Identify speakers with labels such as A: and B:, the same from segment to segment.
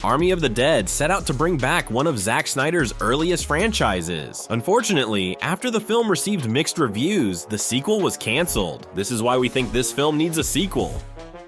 A: Army of the Dead set out to bring back one of Zack Snyder's earliest franchises. Unfortunately, after the film received mixed reviews, the sequel was cancelled. This is why we think this film needs a sequel.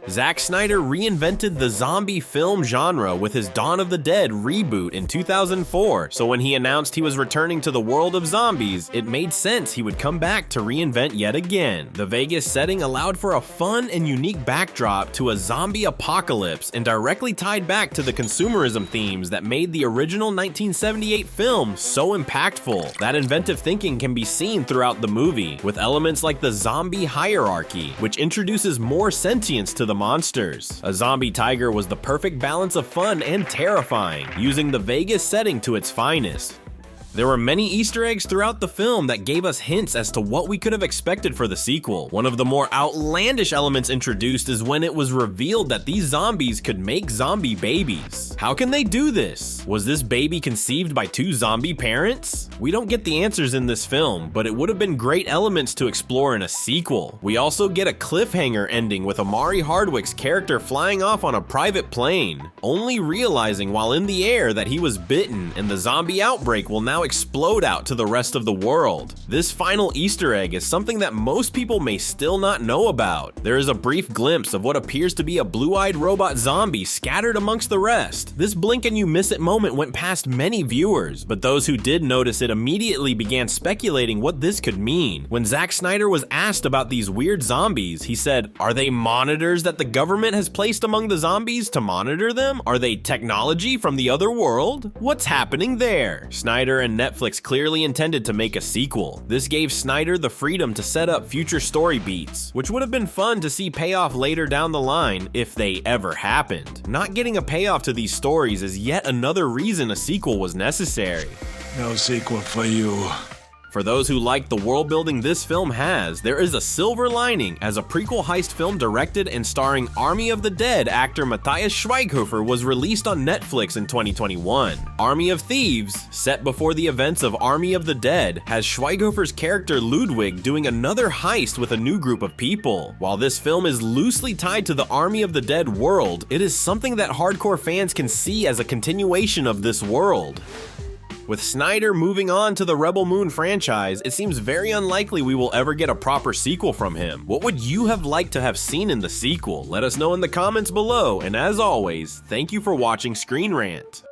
A: Zack Snyder reinvented the zombie film genre with his Dawn of the Dead reboot in 2004, so when he announced he was returning to the world of zombies, it made sense he would come back to reinvent yet again. The Vegas setting allowed for a fun and unique backdrop to a zombie apocalypse and directly tied back to the consumerism themes that made the original 1978 film so impactful. That inventive thinking can be seen throughout the movie, with elements like the zombie hierarchy, which introduces more sentience to the monsters. A zombie tiger was the perfect balance of fun and terrifying, using the Vegas setting to its finest. There were many Easter eggs throughout the film that gave us hints as to what we could have expected for the sequel. One of the more outlandish elements introduced is when it was revealed that these zombies could make zombie babies. How can they do this? Was this baby conceived by two zombie parents? We don't get the answers in this film, but it would have been great elements to explore in a sequel. We also get a cliffhanger ending with Amari Hardwick's character flying off on a private plane, only realizing while in the air that he was bitten and the zombie outbreak will now explode out to the rest of the world. This final Easter egg is something that most people may still not know about. There is a brief glimpse of what appears to be a blue-eyed robot zombie scattered amongst the rest. This blink and you miss it moment went past many viewers, but those who did notice it immediately began speculating what this could mean. When Zack Snyder was asked about these weird zombies, he said, "Are they monitors that the government has placed among the zombies to monitor them? Are they technology from the other world? What's happening there?" Snyder and Netflix clearly intended to make a sequel. This gave Snyder the freedom to set up future story beats, which would have been fun to see pay off later down the line if they ever happened. Not getting a payoff to these stories is yet another reason a sequel was necessary.
B: No sequel for you.
A: For those who like the world building this film has, there is a silver lining, as a prequel heist film directed and starring Army of the Dead actor Matthias Schweighöfer was released on Netflix in 2021. Army of Thieves, set before the events of Army of the Dead, has Schweighöfer's character Ludwig doing another heist with a new group of people. While this film is loosely tied to the Army of the Dead world, it is something that hardcore fans can see as a continuation of this world. With Snyder moving on to the Rebel Moon franchise, it seems very unlikely we will ever get a proper sequel from him. What would you have liked to have seen in the sequel? Let us know in the comments below, and as always, thank you for watching ScreenRant.